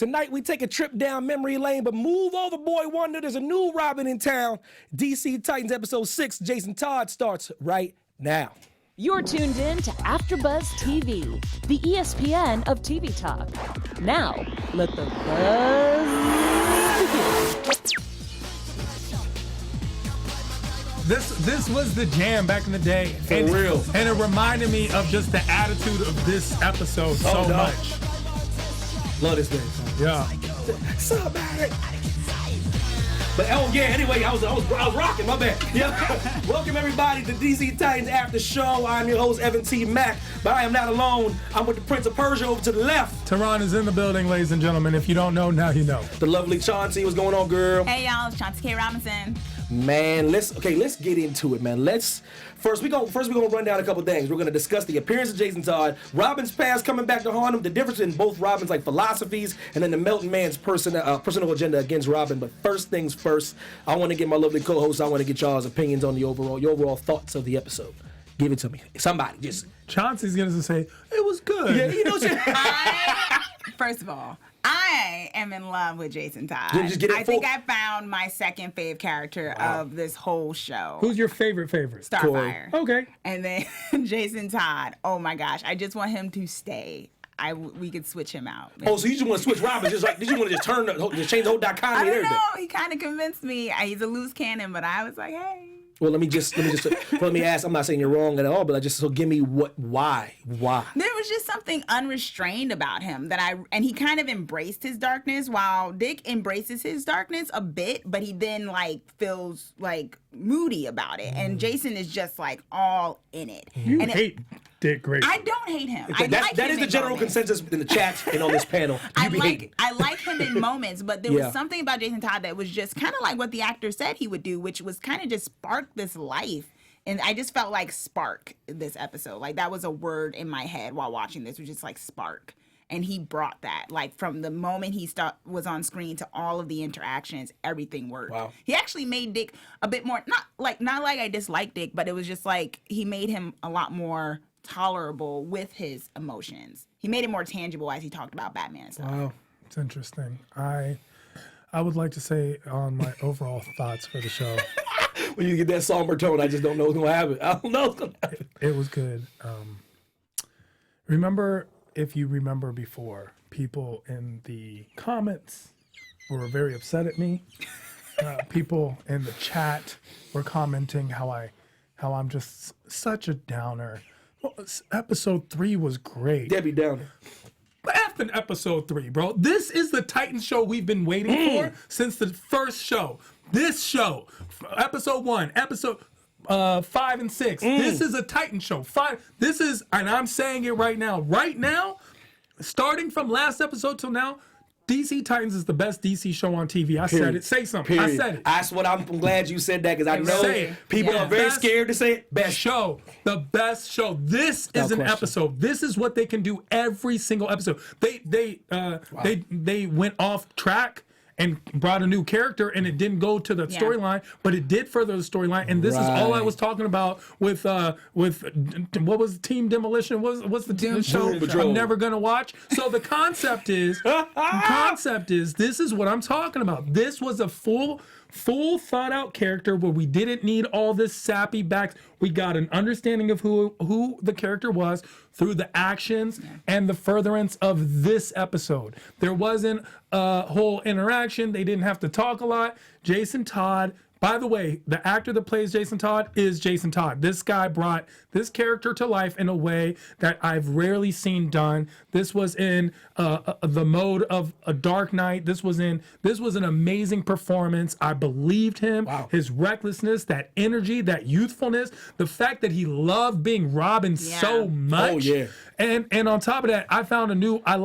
Tonight we take a trip down memory lane, but move over, boy wonder. There's a new Robin in town. DC Titans episode 6, Jason Todd, starts right now. You're tuned in to AfterBuzz TV, the ESPN of TV talk. Now, let the buzz begin. This was the jam back in the day. For real. And it reminded me of just the attitude of this episode so much. Love this man. Yeah. Somebody. But oh yeah, anyway, I was rocking, my bad. Yeah. Welcome everybody to DC Titans After Show. I'm your host, Evan T. Mack, but I am not alone. I'm with the Prince of Persia over to the left. Tehran is in the building, ladies and gentlemen. If you don't know, now you know. The lovely Chauncey, what's going on, girl? Hey y'all, it's Chauncey K. Robinson. Man, let's get into it, man. First we're gonna run down a couple things. We're gonna discuss the appearance of Jason Todd, Robin's past coming back to haunt him, the difference in both Robin's like philosophies, and then the Melton Man's personal agenda against Robin. But first things first, I want to get my lovely co-host. I want to get y'all's opinions on your overall thoughts of the episode. Give it to me, somebody. Just Chauncey's gonna say it was good. Yeah, you know. First of all, I am in love with Jason Todd. I think I found my second fave character of this whole show. Who's your favorite? Starfire. Okay. And then Jason Todd. Oh my gosh, I just want him to stay. We could switch him out. Oh, so you just want to switch Robin? Did you want to just change the whole dichotomy I and don't everything? know. He kind of convinced me. He's a loose cannon, but I was like, hey. Well, let me ask. I'm not saying you're wrong at all, but so give me why? There was just something unrestrained about him and he kind of embraced his darkness, while Dick embraces his darkness a bit, but he then like feels like moody about it, and Jason is just like all in it. You hate Dick Grayson. I don't hate him. That is the general consensus in the chat and on this panel. I like him in moments, but there was something about Jason Todd that was just kind of like what the actor said he would do, which was kind of just spark this life. And I just felt like spark this episode. Like that was a word in my head while watching this, was just like spark. And he brought that, like from the moment he was on screen to all of the interactions, everything worked. Wow. He actually made Dick a bit more, not like I disliked Dick, but it was just like he made him a lot more tolerable with his emotions. He made it more tangible as he talked about Batman and stuff. Wow, it's interesting. I would like to say on my overall thoughts for the show. When you get that somber tone, I just don't know what's gonna happen. I don't know what's gonna happen. It was good. If you remember before, people in the comments were very upset at me. People in the chat were commenting how I'm just such a downer. Well, episode 3 was great. Debbie Downer. After episode 3, bro. This is the Titan show we've been waiting for since the first show. This show, episode 1, episode 5 and 6. This is a Titan show. This is, and I'm saying it right now. Right now, starting from last episode till now, DC Titans is the best DC show on TV. I said it. Say something. Period. I said it. That's what I'm glad you said that, because I know people are very scared to say it. Best show. The best show. This is an episode. This is what they can do every single episode. They went off track and brought a new character, and it didn't go to the storyline, but it did further the storyline. And this is all I was talking about with what was Team Demolition? What's the Doom show I'm never gonna watch? So the concept is this is what I'm talking about. This was a full thought out character where we didn't need all this sappy back. We got an understanding of who the character was through the actions and the furtherance of this episode. There wasn't a whole interaction. They didn't have to talk a lot. Jason Todd, by the way, the actor that plays Jason Todd is Jason Todd. This guy brought this character to life in a way that I've rarely seen done. This was in the mode of a Dark Knight. This was an amazing performance. I believed him. Wow. His recklessness, that energy, that youthfulness, the fact that he loved being Robin so much. Oh yeah. And on top of that, I found I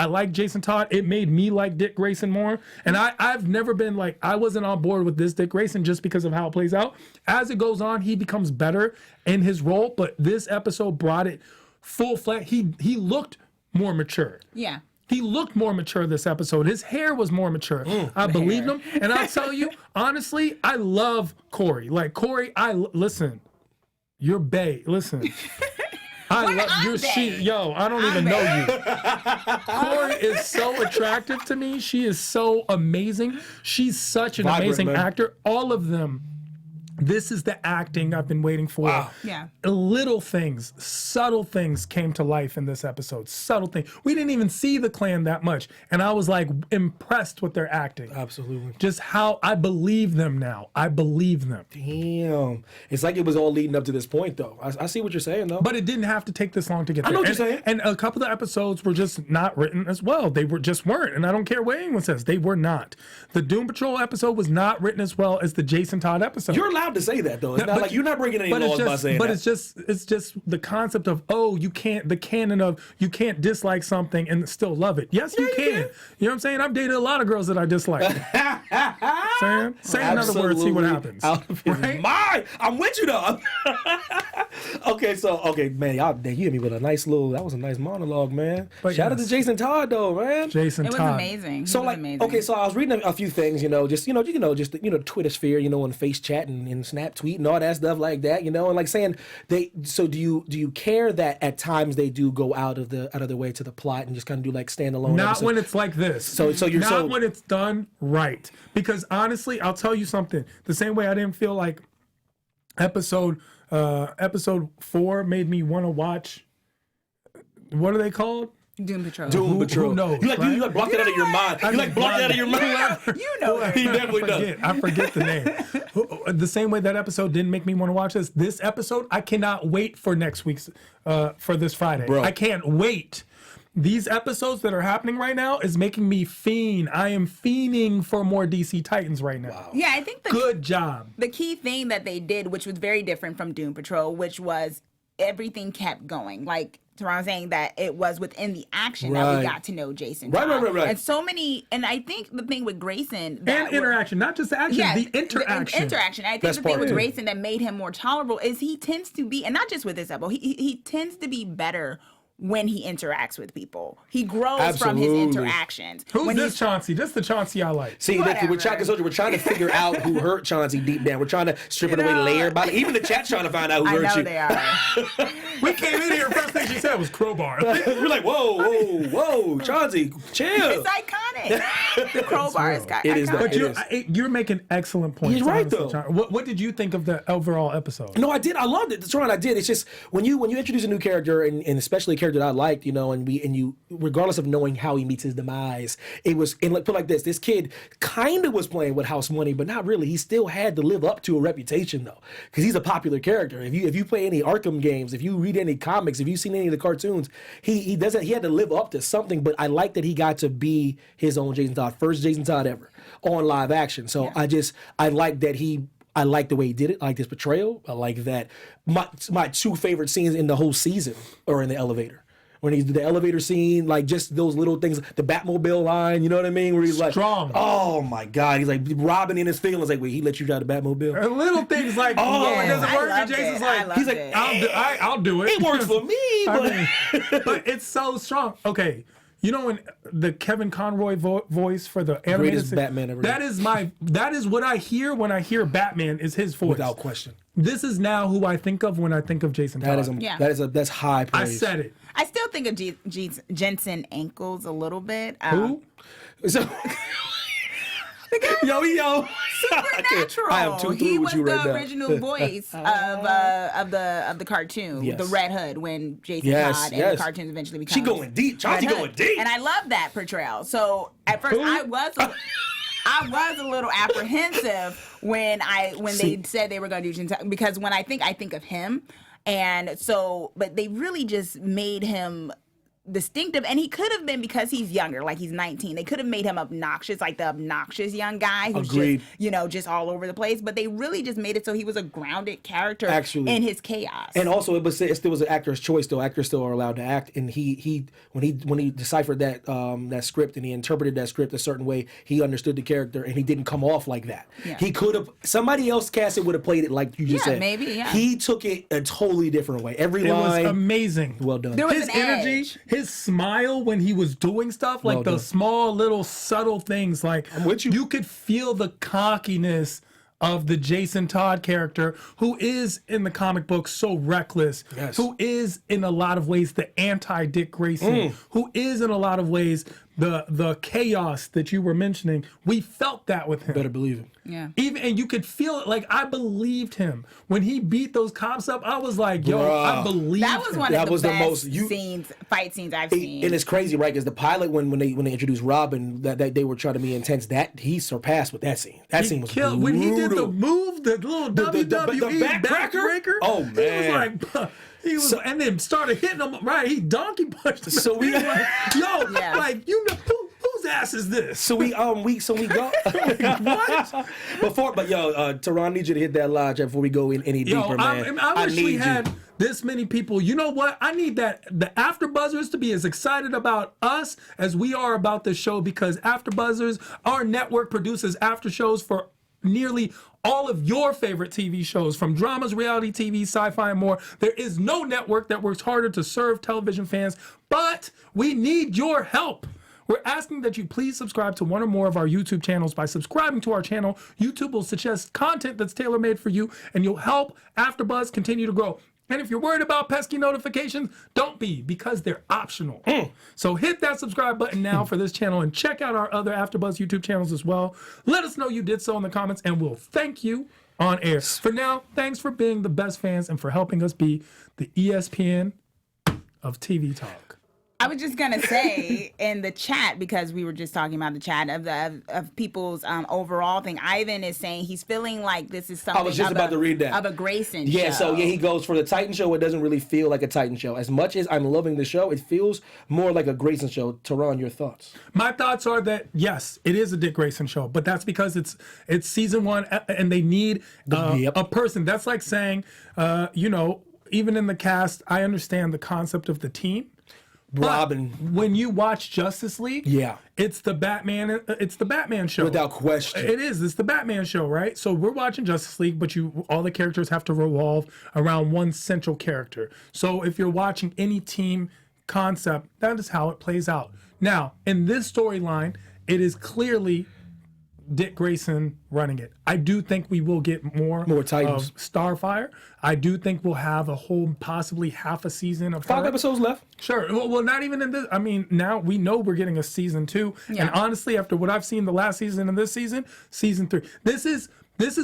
like Jason Todd. It made me like Dick Grayson more. And I've never been like, I wasn't on board with this Dick Grayson just because of how it plays out. As it goes on, he becomes better in his role, but this episode brought it full flat. He looked more mature. Yeah. He looked more mature this episode. His hair was more mature. I believed him. And I'll tell you, honestly, I love Corey. Like, Corey, listen, you're bae. Listen. I love you. I don't even know you. Corey is so attractive to me. She is so amazing. She's such an amazing actor. All of them. This is the acting I've been waiting for. Wow. Yeah. Little things, subtle things came to life in this episode. Subtle things. We didn't even see the clan that much. And I was like impressed with their acting. Absolutely. Just how I believe them now. I believe them. Damn. It's like it was all leading up to this point, though. I see what you're saying, though. But it didn't have to take this long to get there. I know what you're saying. And a couple of episodes were just not written as well. They just weren't. And I don't care what anyone says. They were not. The Doom Patrol episode was not written as well as the Jason Todd episode. You're allowed to say that, though. It's not like you're not breaking any laws by saying that. But it's just the concept of, you can't, the canon of you can't dislike something and still love it. Yes, you can. You know what I'm saying? I've dated a lot of girls that I dislike. Say another word, see what happens. Right? I'm with you, though. Okay, man, you hit me with a nice that was a nice monologue, man. But shout out to Jason Todd, though, man. Jason Todd. It was amazing. So okay, so I was reading a few things, just Twitter sphere, and face chat and snap tweet and all that stuff like that, and like saying so do you care that at times they do go out of their way to the plot and just kind of do like standalone Not episodes? when it's like this. So you're not when it's done right. Because honestly, I'll tell you something. The same way I didn't feel like episode 4 made me want to watch, what are they called? Doom Patrol. Doom Patrol. Who knows? You like blocked it out of your mind. You like blocked it out of your mind. You know it. He definitely does. I forget the name. The same way that episode didn't make me want to watch this. This episode, I cannot wait for next week's, for this Friday. Bro. I can't wait. These episodes that are happening right now is making me fiend. I am fiending for more DC Titans right now. Wow. Yeah, I think good job. The key thing that they did, which was very different from Doom Patrol, which was everything kept going. Like Teron saying that it was within the action that we got to know Jason. Right. And so many, and I think the thing with Grayson and interaction, not just the action, the interaction. The interaction. I think the thing with Grayson that made him more tolerable is he tends to be, and not just with this episode, he tends to be better when he interacts with people. He grows from his interactions. Who's this Chauncey? This is the Chauncey I like. See, look, we're trying to figure out who hurt Chauncey deep down. We're trying to strip it away layer by layer. Even the chat's trying to find out who hurt you. They are. We came in here, first thing she said was crowbar. We're like, whoa, Chauncey, chill. It's iconic. The crowbar is iconic. It is, but you're making excellent points. He's right, though. What did you think of the overall episode? No, I did. I loved it. That's right, I did. It's just when you introduce a new character and especially a character that I liked, and you regardless of knowing how he meets his demise, it was put like this kid kind of was playing with house money, but not really. He still had to live up to a reputation though, because he's a popular character. If you play any Arkham games, if you read any comics, if you've seen any of the cartoons, he had to live up to something. But I like that he got to be his own Jason Todd, first Jason Todd ever on live action. So yeah. I like that I like the way he did it. I like his portrayal. I like that. My two favorite scenes in the whole season are in the elevator. When he's the elevator scene, like just those little things, the Batmobile line, you know what I mean? Where he's strong. Like, oh my God, he's like robbing in his feelings. Like, wait, he let you drive the Batmobile? And little things like, it doesn't work. And Jason's like, I'll do it. It works for me, but it's so strong. Okay. You know when the Kevin Conroy voice for the animated greatest Batman ever. That is what I hear when I hear Batman is his voice. Without question. This is now who I think of when I think of Jason Todd. That's high praise. I said it. I still think of Jensen Ackles a little bit. Who? So, yo. Supernatural. I am too he with was you right the now. original voice of the cartoon, yes. the Red Hood, when Jason Todd and the cartoons eventually become. She going deep. Chauncey going deep. And I love that portrayal. So at first I was a little apprehensive when they said they were going to do Jason Todd, because when I think of him, and so but they really just made him distinctive, and he could have been, because he's younger, like he's 19, they could have made him obnoxious, like the obnoxious young guy who's just all over the place, but they really just made it so he was a grounded character in his chaos. And also it still was an actor's choice though. Actors still are allowed to act, and he when he deciphered that script and he interpreted that script a certain way, he understood the character and he didn't come off like that. He could have, somebody else cast it, would have played it like you just said. He took it a totally different way. It was amazing. Well done. There was his energy, his smile when he was doing stuff, like the small little subtle things, like I'm with you. You could feel the cockiness of the Jason Todd character, who is in the comic book so reckless, who is in a lot of ways the anti-Dick Grayson, who is in a lot of ways the chaos that you were mentioning. We felt that with him. Better believe it. Yeah. And you could feel it. Like, I believed him when he beat those cops up. I was like, yo, I believe that was one of the best fight scenes I've seen. And it's crazy, right? Because the pilot, when they introduced Robin, that they were trying to be intense. That he surpassed with that scene. That scene was brutal. When he did the move, the little WWE backbreaker. Oh man. He was and then started hitting him. Right, he donkey punched him. So we like, yo, like, you know, whose ass is this? So we go. What? Teron needs you to hit that lodge before we go in any deeper, man. I wish we had this many people. You know what? I need the AfterBuzzers to be as excited about us as we are about this show, because AfterBuzzers, our network, produces after shows for nearly all of your favorite TV shows, from dramas, reality TV, sci-fi, and more. There is no network that works harder to serve television fans, but we need your help. We're asking that you please subscribe to one or more of our YouTube channels. By subscribing to our channel, YouTube will suggest content that's tailor-made for you, and you'll help AfterBuzz continue to grow. And if you're worried about pesky notifications, don't be, because they're optional. So hit that subscribe button now for this channel, and check out our other AfterBuzz YouTube channels as well. Let us know you did so in the comments, and we'll thank you on air. For now, thanks for being the best fans and for helping us be the ESPN of TV talk. I was just gonna say in the chat, because we were just talking about the chat of people's overall thing. Ivan is saying he's feeling like this is something. I was just about to read that. Of a Grayson show. Yeah, so he goes for the Titan show. It doesn't really feel like a Titan show. As much as I'm loving the show, it feels more like a Grayson show. Teron, your thoughts? My thoughts are that yes, it is a Dick Grayson show, but that's because it's season 1 and they need a person. That's like saying, even in the cast, I understand the concept of the team. Robin. But when you watch Justice League, it's the Batman show. Without question. It is. It's the Batman show, right? So we're watching Justice League, but all the characters have to revolve around one central character. So if you're watching any team concept, that is how it plays out. Now, in this storyline, it is clearly Dick Grayson running it. I do think we will get more Titans. Of Starfire. I do think we'll have a whole, possibly half a season of 5 episodes left. Sure. Well, not even in this. I mean, now we know we're getting a season 2. Yeah. And honestly, after what I've seen the last season and this season, season 3. This is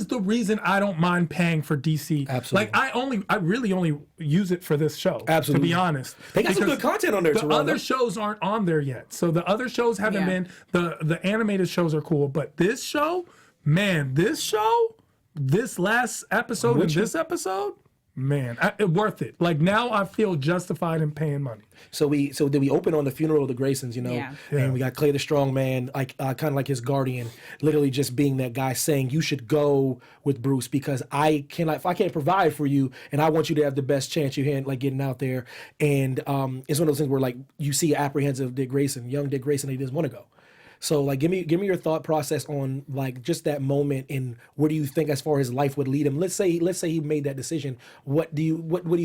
the reason I don't mind paying for DC. Absolutely. Like, I really only use it for this show. Absolutely. To be honest. They got some good content on there, The other shows aren't on there yet. So the other shows haven't been, the animated shows are cool. But this show, man, this last episode and this episode, man, worth it. Like, now I feel justified in paying money. So did we open on the funeral of the Graysons, and we got Clay the strong man, like kind of like his guardian, literally just being that guy saying, you should go with Bruce because I can't provide for you, and I want you to have the best chance you had, like, getting out there. And it's one of those things where, like, you see apprehensive Dick Grayson, young Dick Grayson, he doesn't want to go. So, like, give me your thought process on, like, just that moment, and where do you think as far as his life would lead him? Let's say he made that decision. What do you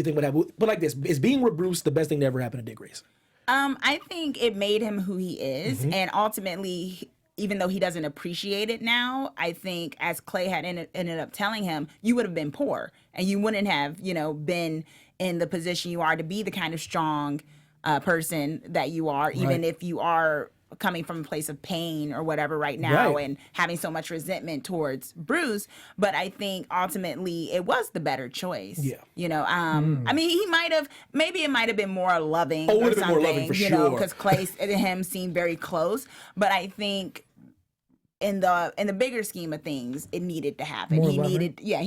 think would happen? But like this, is being with Bruce the best thing that ever happened to Dick Grayson? I think it made him who he is, and ultimately, even though he doesn't appreciate it now, I think, as Clay had ended up telling him, you would have been poor, and you wouldn't have, been in the position you are to be the kind of strong person that you are, even if you are coming from a place of pain or whatever right now, and having so much resentment towards Bruce. But I think ultimately it was the better choice. I mean, it might have been more loving or something, more loving for sure, because Clay and him seemed very close. But I think in the bigger scheme of things, it needed to happen. He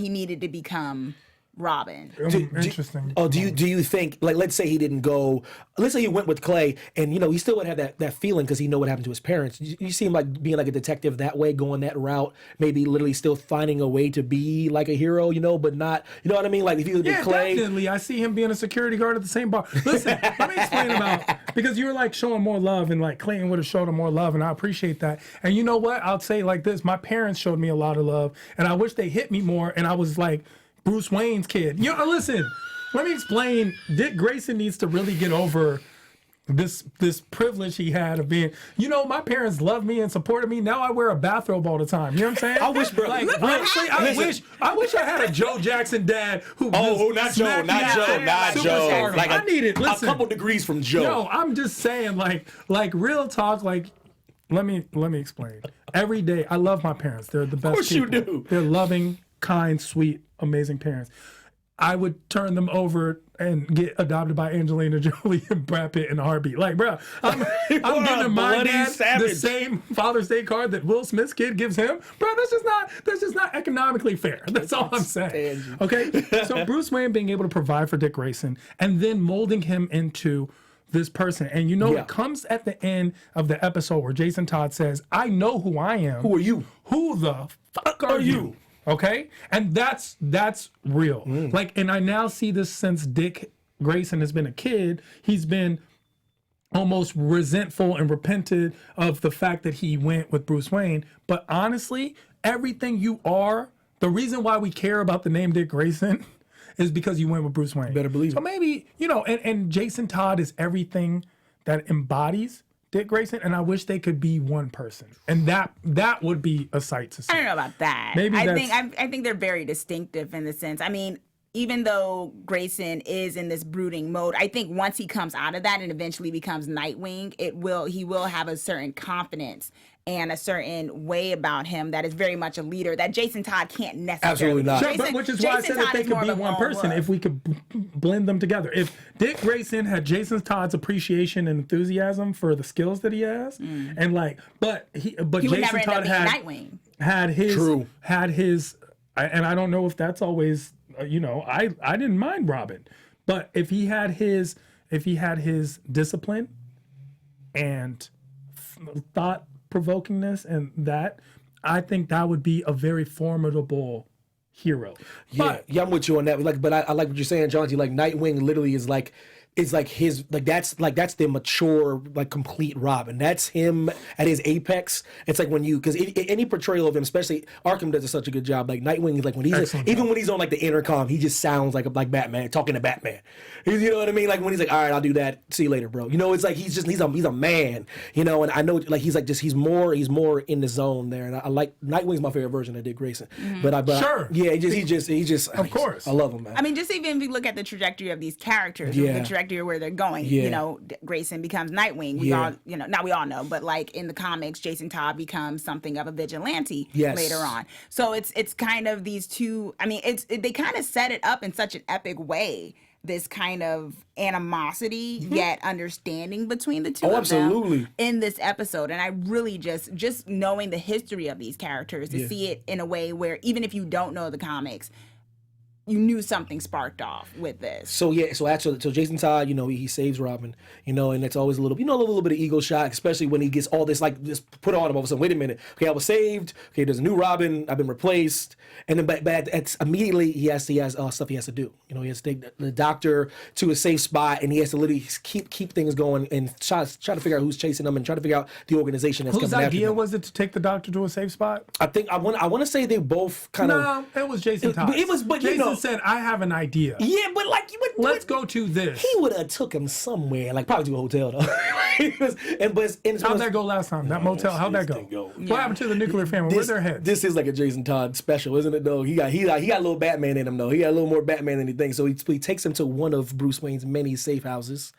needed to become Robin. Interesting. Do you think, like, let's say he didn't go, let's say he went with Clay, and he still would have that feeling because he know what happened to his parents. You see him like being like a detective that way, going that route, maybe literally still finding a way to be like a hero, but not, you know what I mean? Like, if he would be Clay. Definitely. I see him being a security guard at the same bar. Listen, let me explain because you were like showing more love, and like Clayton would have showed him more love, and I appreciate that. And you know what? I'll say like this: my parents showed me a lot of love, and I wish they hit me more. And I was like Bruce Wayne's kid. Listen, let me explain. Dick Grayson needs to really get over this privilege he had of being, my parents loved me and supported me. Now I wear a bathrobe all the time. You know what I'm saying? I wish, bro. Like, honestly, I wish I had a Joe Jackson dad who. Not Joe. Like I needed a couple degrees from Joe. No, I'm just saying, like real talk. Like, let me explain. Every day, I love my parents. They're the best. Of course people. you do. They're loving, kind, sweet, amazing parents. I would turn them over and get adopted by Angelina Jolie and Brad Pitt in a heartbeat. Like, bro, I'm giving my dad the same Father's Day card that Will Smith's kid gives him. Bro, that's just not economically fair. That's all I'm saying. Okay? So Bruce Wayne being able to provide for Dick Grayson and then molding him into this person. And it comes at the end of the episode where Jason Todd says, I know who I am. Who are you? Who the fuck are you? Okay? And that's real. Like, and I now see this since Dick Grayson has been a kid. He's been almost resentful and repented of the fact that he went with Bruce Wayne. But honestly, everything you are, the reason why we care about the name Dick Grayson is because you went with Bruce Wayne. Better believe it. So maybe, and Jason Todd is everything that embodies Dick Grayson, and I wish they could be one person, and that would be a sight to see. I don't know about that. Maybe I think they're very distinctive in the sense. I mean, even though Grayson is in this brooding mode, I think once he comes out of that and eventually becomes Nightwing, he will have a certain confidence and a certain way about him that is very much a leader that Jason Todd can't necessarily. Absolutely not. Sure, but which is why I said that they could be one person if we could blend them together. If Dick Grayson had Jason Todd's appreciation and enthusiasm for the skills that he has, and but Jason Todd had his, and I don't know if that's always, I didn't mind Robin, but if he had his discipline and thought provokingness and that, I think that would be a very formidable hero. Yeah, I'm with you on that. But I like what you're saying, John. Like Nightwing literally is like his that's the mature complete Robin. That's him at his apex. It's like when because any portrayal of him, especially Arkham does such a good job. Like Nightwing is like when he's even when he's on the intercom, he just sounds like Batman talking to Batman. You know what I mean? Like when he's like, all right, I'll do that. See you later, bro. It's like he's a man. And I know he's more in the zone there. And I like Nightwing's my favorite version of Dick Grayson. Sure. Yeah, he just of course. I love him, man. I mean, just even if you look at the trajectory of these characters, the trajectory where they're going, Grayson becomes Nightwing. We all, not we all know, but in the comics, Jason Todd becomes something of a vigilante later on. So it's kind of these two. I mean, they kind of set it up in such an epic way. This kind of animosity yet understanding between the two of them in this episode. And I really just knowing the history of these characters to see it in a way where even if you don't know the comics, you knew something sparked off with this. So Jason Todd, he saves Robin, and it's always a little bit of ego shock, especially when he gets all this put on him all of a sudden. Wait a minute, okay, I was saved. Okay, there's a new Robin. I've been replaced, and then but it's immediately he has stuff he has to do. He has to take the doctor to a safe spot, and he has to literally keep things going and try to figure out who's chasing him and try to figure out the organization that's coming after him. Whose idea was it to take the doctor to a safe spot? I want to say they both kind of. No, it was Jason Todd. But Jason said, I have an idea. Yeah, but let's go to this. He would have took him somewhere, probably to a hotel though. How'd that go last time? That motel, how'd that go? What happened to the nuclear family? Where's their heads? This is like a Jason Todd special, isn't it though? He got a little Batman in him though. He got a little more Batman than anything. So he takes him to one of Bruce Wayne's many safe houses,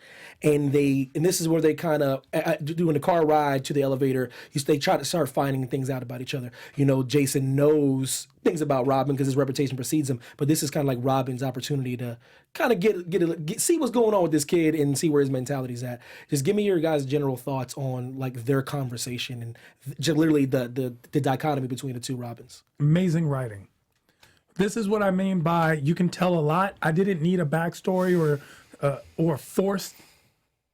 and this is where they kind of doing the car ride to the elevator. They try to start finding things out about each other. Jason knows things about Robin because his reputation precedes him, but this is kind of like Robin's opportunity to kind of see what's going on with this kid and see where his mentality's at. Just give me your guys' general thoughts on their conversation and literally the dichotomy between the two Robins. Amazing writing. This is what I mean by you can tell a lot. I didn't need a backstory or forced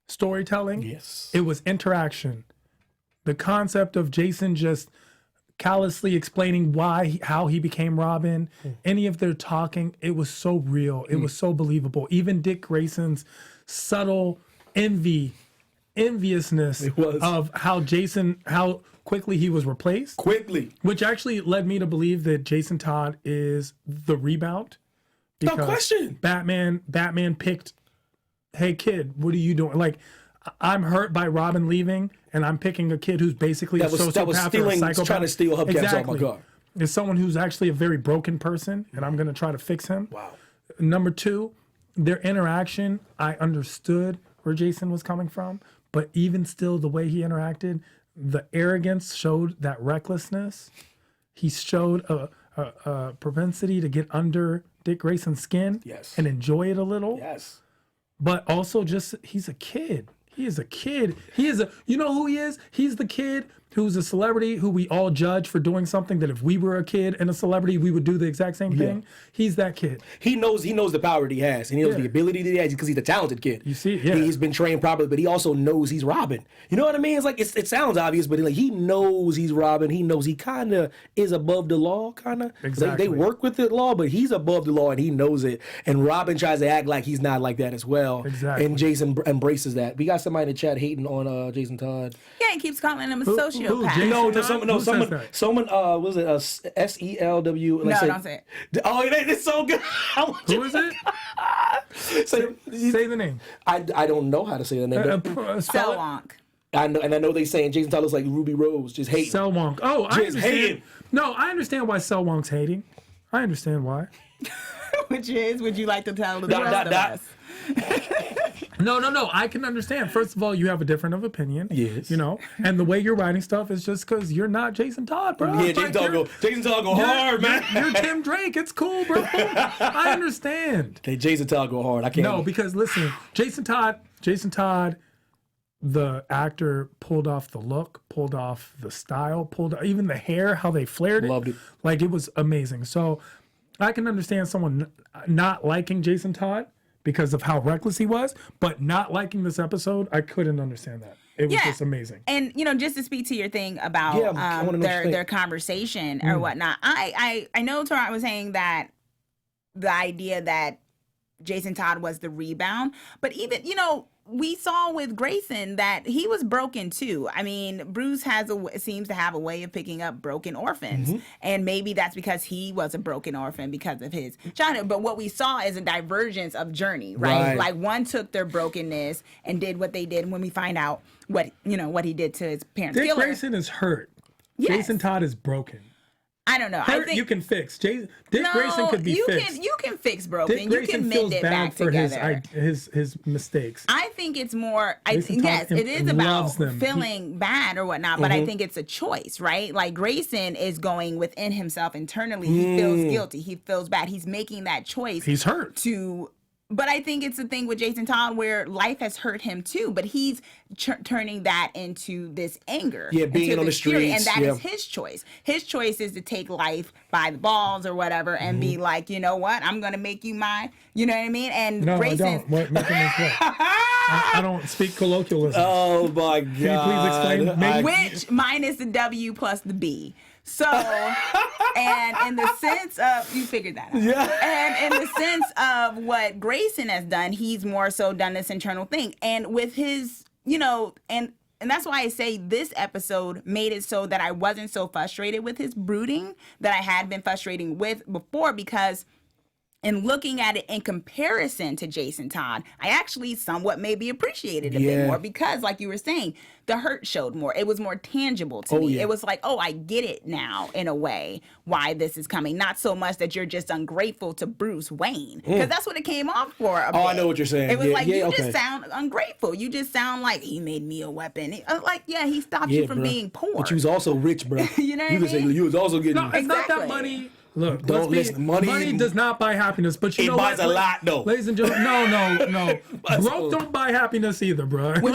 storytelling. Yes, it was interaction. The concept of Jason just callously explaining how he became Robin, any of their talking, it was so real. It was so believable. Even Dick Grayson's subtle enviousness of how quickly he was replaced. Which actually led me to believe that Jason Todd is the rebound. No question. Batman picked, hey kid, what are you doing? I'm hurt by Robin leaving, and I'm picking a kid who's basically a sociopath or a psychopath. Trying to steal hubcaps exactly. off my car. It's someone who's actually a very broken person, and I'm going to try to fix him. Wow. Number two, their interaction, I understood where Jason was coming from, but even still, the way he interacted, the arrogance showed that recklessness. He showed a propensity to get under Dick Grayson's skin and enjoy it a little. Yes. But also just, he's a kid. He is a kid. You know who he is? He's the kid who's a celebrity who we all judge for doing something that if we were a kid and a celebrity, we would do the exact same thing. He's that kid. He knows the power that he has, and he knows the ability that he has because he's a talented kid. You see, he's been trained properly, but he also knows he's Robin. You know what I mean? It's like it sounds obvious, but like he knows he's Robin. He knows he kind of is above the law, kind of. Exactly. They work with the law, but he's above the law and he knows it. And Robin tries to act like he's not like that as well. Exactly. And Jason embraces that. We got somebody in the chat hating on Jason Todd. Yeah, he keeps calling him a sociopath. Someone was it SELW? No, don't say it. Oh, it's so good. Who is it? Say the name. I don't know how to say the name. Selwonk. I know they saying Jason Todd looks like Ruby Rose, just hating. Selwonk. Oh, I just understand. hating. No, I understand why Selwonk's hating. I understand why. Which is, would you like to tell the rest of us? No. I can understand. First of all, you have a different of opinion. Yes. You know, and the way you're writing stuff is just because you're not Jason Todd, bro. Yeah, Jason Todd go hard, man. You're Tim Drake. It's cool, bro. I understand. Okay, Jason Todd go hard. I can't. No, because listen, Jason Todd, the actor pulled off the look, pulled off the style, even the hair, how they flared it. Loved it. Like, it was amazing. So I can understand someone not liking Jason Todd because of how reckless he was, but not liking this episode, I couldn't understand that. It was just amazing. And, you know, just to speak to your thing about their conversation or whatnot, I know Todd was saying that the idea that Jason Todd was the rebound, but even, you know, we saw with Grayson that he was broken too. I mean, Bruce seems to have a way of picking up broken orphans, and maybe that's because he was a broken orphan because of his childhood. But what we saw is a divergence of journey, right? Like one took their brokenness and did what they did. When we find out what he did to his parents, Dick Grayson is hurt. Yes. Jason Todd is broken. I don't know. Hurt, I think you can fix. Dick Grayson could be fixed. You can fix broken. Dick Grayson you can mend it back for together. his mistakes. I think it's more. It is about feeling bad or whatnot, but I think it's a choice, right? Like Grayson is going within himself internally. He feels guilty. He feels bad. He's making that choice. He's hurt. But I think it's the thing with Jason Todd where life has hurt him too, but he's turning that into this anger. Yeah, being on the streets. And that is his choice. His choice is to take life by the balls or whatever and be like, you know what, I'm going to make you mine. You know what I mean? And no, Grayson... I don't. What? I don't speak colloquialism. Oh, my God. Can you please explain? Which minus the W plus the B. So, and in the sense of, you figured that out. Yeah. And in the sense of what Grayson has done, he's more so done this internal thing. And with his, you know, and that's why I say this episode made it so that I wasn't so frustrated with his brooding that I had been frustrating with before, because in looking at it in comparison to Jason Todd, I actually somewhat maybe appreciated it a bit more because, like you were saying, the hurt showed more. It was more tangible to me. Yeah. It was like, oh, I get it now in a way why this is coming. Not so much that you're just ungrateful to Bruce Wayne, because that's what it came off for a bit. I know what you're saying. It was you just sound ungrateful. You just sound like he made me a weapon. Like, he stopped you from being poor. But you was also rich, bro. You know what I mean? Say you was also getting... No, it's not that money... Look, don't listen. Money does not buy happiness, but you know what? It buys a lot, though. Ladies and gentlemen, no. Broke don't buy happiness either, bro. Would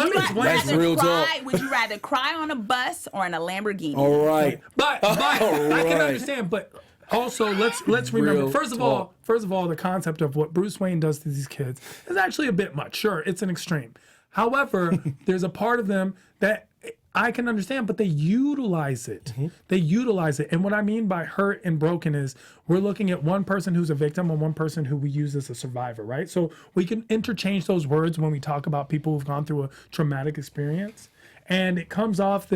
you rather cry on a bus or in a Lamborghini? All right, but I can understand. But also, let's remember. First of all, the concept of what Bruce Wayne does to these kids is actually a bit much. Sure, it's an extreme. However, there's a part of them that I can understand, but they utilize it. They utilize it. And what I mean by hurt and broken is we're looking at one person who's a victim and one person who we use as a survivor, right? So we can interchange those words when we talk about people who've gone through a traumatic experience. And it comes off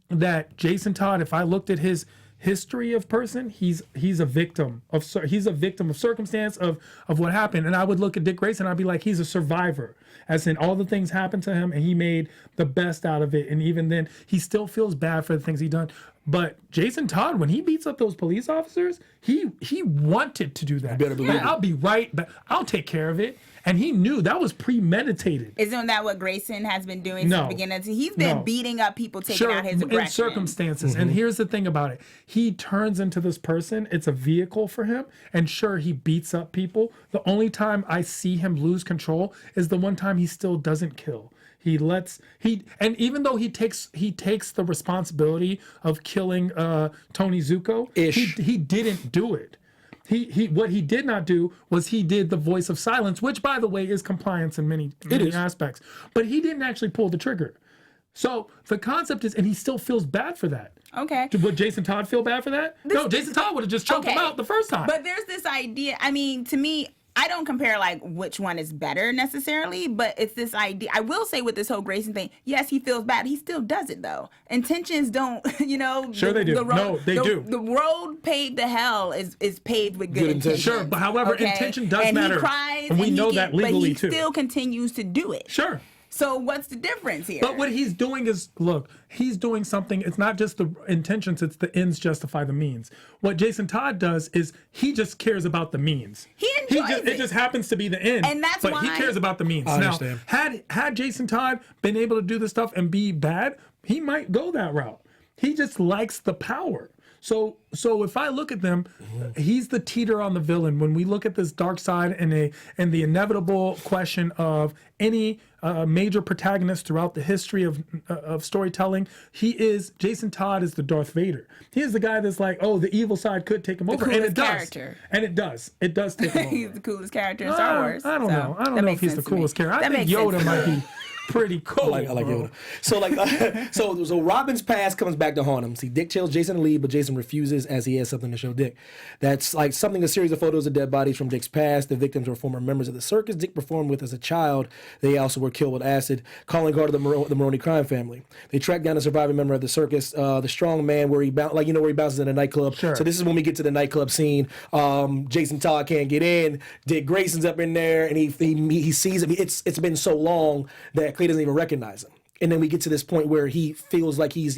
that Jason Todd, if I looked at his history of person, he's a victim of circumstance of what happened. And I would look at Dick Grayson, I'd be like, he's a survivor, as in all the things happened to him and he made the best out of it. And even then, he still feels bad for the things he done. But Jason Todd, when he beats up those police officers, he wanted to do that. better believe it. I'll be right, but I'll take care of it. And he knew that was premeditated. Isn't that what Grayson has been doing since the beginning? He's been beating up people, taking out his aggression. In circumstances. And here's the thing about it. He turns into this person. It's a vehicle for him. And sure, he beats up people. The only time I see him lose control is the one time he still doesn't kill. And even though he takes the responsibility of killing Tony Zuko, he didn't do it. What he did not do was he did the voice of silence, which, by the way, is compliance in many aspects. But he didn't actually pull the trigger. So the concept is, and he still feels bad for that. Okay. Would Jason Todd feel bad for that? No, Jason Todd would have just choked him out the first time. But there's this idea. I mean, to me, I don't compare like which one is better necessarily, but it's this idea. I will say with this whole Grayson thing, yes, he feels bad. He still does it though. Intentions don't, Sure they do. They do. The road paved to hell is paved with good intentions. Sure, but however, intention does matter. He cries, and we know that legally but he still continues to do it. Sure. So what's the difference here? But what he's doing is, look, he's doing something. It's not just the intentions, it's the ends justify the means. What Jason Todd does is he just cares about the means. He enjoys it. It just happens to be the end. And that's but why he cares about the means. I understand. Now, had Jason Todd been able to do this stuff and be bad, he might go that route. He just likes the power. So if I look at them, he's the teeter on the villain. When we look at this dark side and the inevitable question of any major protagonist throughout the history of storytelling, Jason Todd is the Darth Vader. He is the guy that's like, oh, the evil side could take him over, and it does. Character. And it does. It does take him over. He's the coolest character in Star Wars. I don't know. I don't know if he's the coolest character. I think Yoda might be pretty cool. I like Yoda. So so Robin's past comes back to haunt him. See, Dick tells Jason to leave, but Jason refuses as he has something to show Dick. That's like a series of photos of dead bodies from Dick's past. The victims were former members of the circus Dick performed with as a child. They also were killed with acid, calling part of the Maroney crime family. They tracked down a surviving member of the circus, the strong man where he bounces in a nightclub. Sure. So this is when we get to the nightclub scene. Jason Todd can't get in. Dick Grayson's up in there, and he sees him. It's been so long that Clay doesn't even recognize him. And then we get to this point where he feels like he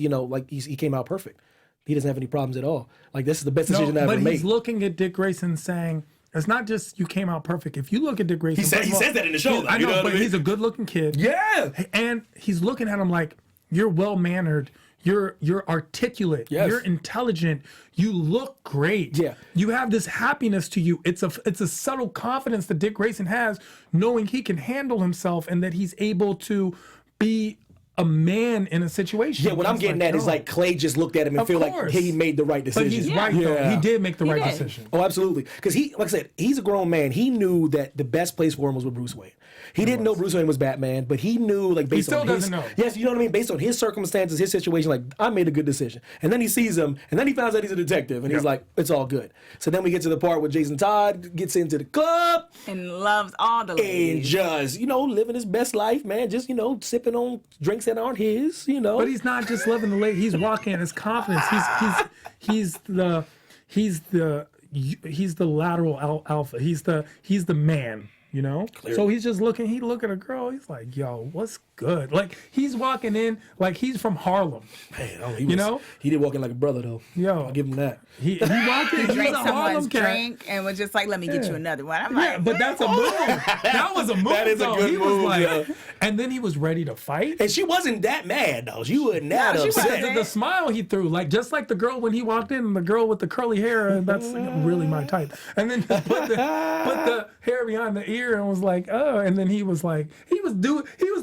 came out perfect. He doesn't have any problems at all. Like, this is the best decision I ever made. But he's looking at Dick Grayson saying, it's not just you came out perfect. If you look at Dick Grayson, he says that in the show. I know, but he's a good-looking kid. Yeah. And he's looking at him like, you're well-mannered. You're articulate. Yes. You're intelligent. You look great. Yeah. You have this happiness to you. It's a subtle confidence that Dick Grayson has, knowing he can handle himself and that he's able to be a man in a situation. Yeah, what I'm getting at is like Clay just looked at him and feel like he made the right decision. But he's right though. He did make the right decision. Oh, absolutely. Because like I said, he's a grown man. He knew that the best place for him was with Bruce Wayne. He didn't know Bruce Wayne was Batman, but he knew, like, based on his... Yes, you know what I mean? Based on his circumstances, his situation, like, I made a good decision. And then he sees him, and then he finds out he's a detective, and he's like, it's all good. So then we get to the part where Jason Todd gets into the club. And loves all the ladies. And just, living his best life, man. Just, sipping on drinks that aren't his, But he's not just loving the lady. He's walking in his confidence. He's the lateral alpha. He's the man. Clearly. So he's just looking. He look at a girl. He's like, "Yo, what's good?" Like he's walking in like he's from Harlem. Man, he did walk in like a brother though. Yo, I'll give him that. He walked in. He drank was a Harlem cat. Drink and was just like, "Let me get you another one." I'm like, but that's a move. That was a move. That is a good move. Was like, and then he was ready to fight. And she wasn't that mad though. She wasn't that upset. The smile he threw, like just like the girl when he walked in, the girl with the curly hair, and that's really my type. And then just put the hair behind the ear and was like, oh, and then he was like, he was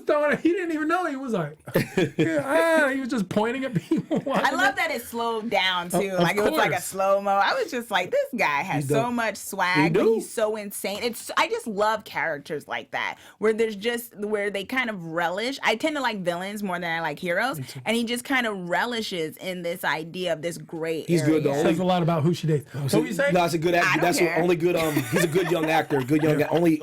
throwing it. He didn't even know. He was like, he was just pointing at people. I love that it slowed down too. Like it was like a slow mo. I was just like, this guy has so much swag, but he's so insane. I just love characters like that, where they kind of relish. I tend to like villains more than I like heroes, and he just kind of relishes in this idea of this great. He's area. good though. Says a lot about who she dates. So you say? No, that's a good actor. That's only good. He's a good young actor.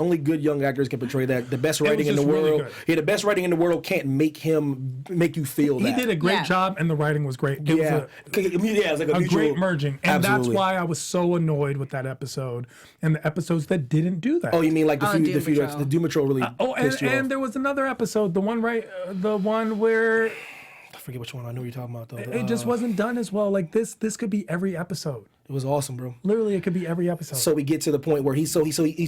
Only good young actors can portray that. The best writing in the world. The best writing in the world can't make you feel that. He did a great job, and the writing was great. It was it's like a mutual, great merging, and absolutely. that's why I was so annoyed with that episode and the episodes that didn't do that. Oh, you mean like the Doom Patrol really? And there was another episode, the one where I forget which one. I know what you're talking about though. it just wasn't done as well. Like this could be every episode. It was awesome, bro. Literally, it could be every episode. So we get to the point where he's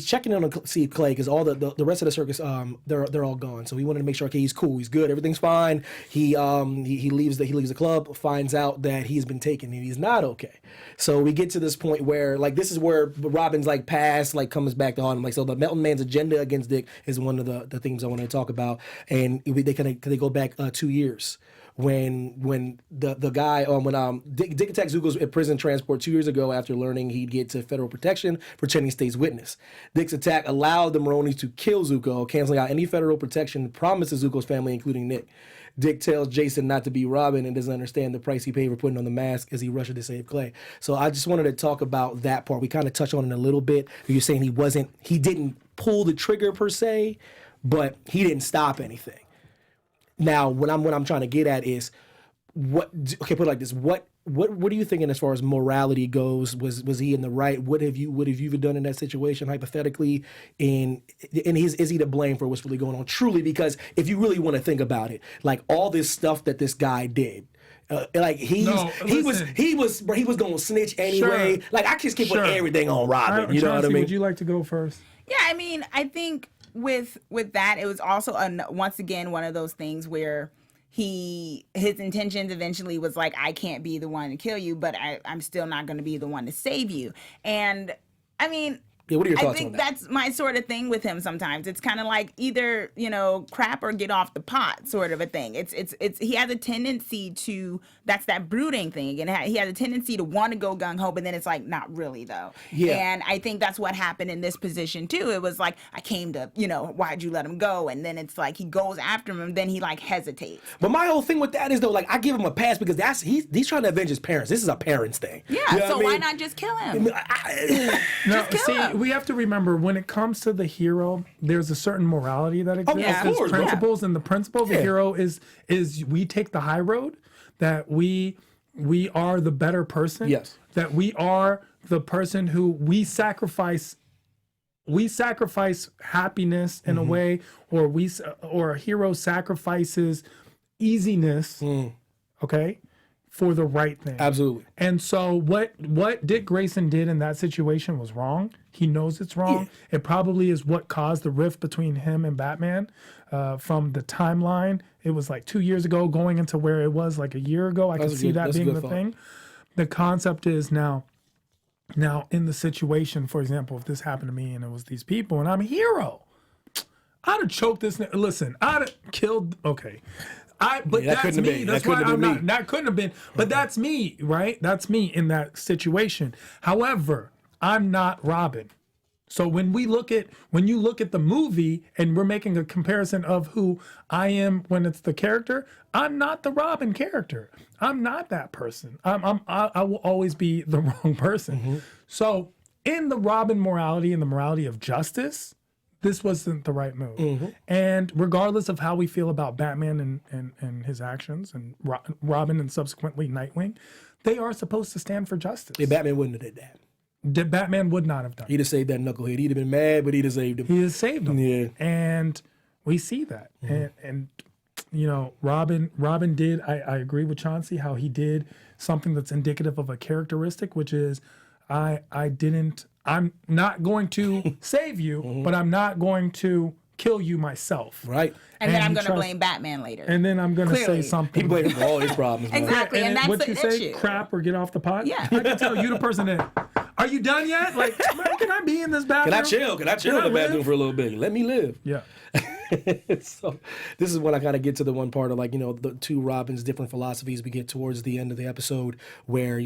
checking in on Steve Clay because all the rest of the circus they're all gone. So he wanted to make sure, okay, he's cool, he's good, everything's fine. He leaves the club, finds out that he's been taken and he's not okay. So we get to this point where like this is where Robin's like past like comes back to haunt him. Like so the Mountain Man's agenda against Dick is one of the things I want to talk about, and they go back 2 years. When the guy Dick attacked Zuko's at prison transport 2 years ago after learning he'd get to federal protection for pretending state's witness. Dick's attack allowed the Maronis to kill Zuko, canceling out any federal protection promised to Zuko's family, including Nick. Dick tells Jason not to be Robin and doesn't understand the price he paid for putting on the mask as he rushes to save Clay. So I just wanted to talk about that part. We kind of touched on it a little bit. You're saying he didn't pull the trigger per se, but he didn't stop anything. Now, what I'm trying to get at is put it like this. What are you thinking as far as morality goes? Was he in the right? What have you done in that situation hypothetically? And is he to blame for what's really going on? Truly, because if you really want to think about it, like all this stuff that this guy did. He was going to snitch anyway. Sure. Like I just keep putting everything on Robin. You know what I Chauncey, mean? Would you like to go first? Yeah, I mean, I think with that, it was also once again one of those things where his intentions eventually was like, I can't be the one to kill you, but I'm still not going to be the one to save you. And I mean, what are your thoughts I think on that? that's my sort of thing with him sometimes. It's kind of like either, crap or get off the pot sort of a thing. It's he has a tendency to, that's that brooding thing again. He has a tendency to want to go gung-ho, but then it's like, not really though. Yeah. And I think that's what happened in this position too. It was like, I came to, why'd you let him go? And then it's like, he goes after him, then he like hesitates. But my whole thing with that is though, like I give him a pass because he's trying to avenge his parents. This is a parents thing. Yeah, you know so what I mean? why not just kill him? No, we have to remember when it comes to the hero, there's a certain morality that exists. yeah. There's Of course, principles, and the principle of the hero is we take the high road, that we are the better person. Yes. That we are the person who we sacrifice happiness in a way, or a hero sacrifices easiness, okay, for the right thing. Absolutely. And so what Dick Grayson did in that situation was wrong. He knows it's wrong. It probably is what caused the rift between him and Batman. From the timeline, it was like 2 years ago going into where it was like a year ago. I can see that being the thing. The concept is now in the situation, for example, if this happened to me and it was these people and I'm a hero, I'd have choked this. Listen, I'd have killed. Okay. That's me. That's why I'm not. That couldn't have been. But that's me, right? That's me in that situation. However, I'm not Robin. So when you look at the movie and we're making a comparison of who I am when it's the character, I'm not the Robin character. I'm not that person. I will always be the wrong person. Mm-hmm. So in the Robin morality and the morality of justice, this wasn't the right move. Mm-hmm. And regardless of how we feel about Batman and his actions and Robin and subsequently Nightwing, they are supposed to stand for justice. Yeah, Batman wouldn't have did that. Batman would not have done. He'd have saved that knucklehead. He'd have been mad, but he'd have saved him. He has saved him. Yeah. And we see that. Mm-hmm. And Robin did, I agree with Chauncey, how he did something that's indicative of a characteristic, which is I'm not going to save you, but I'm not going to kill you myself. Right. And then I'm going to blame Batman later. And then I'm going to say something. He blamed him for all his problems. Exactly. And that's what the you say, issue. crap or get off the pot? Yeah. I can tell you the person that, are you done yet? Like, man, can I be in this bathroom? Can I chill in the bathroom for a little bit? Let me live. Yeah. So this is when I kind of get to the one part of the two Robins' different philosophies we get towards the end of the episode where,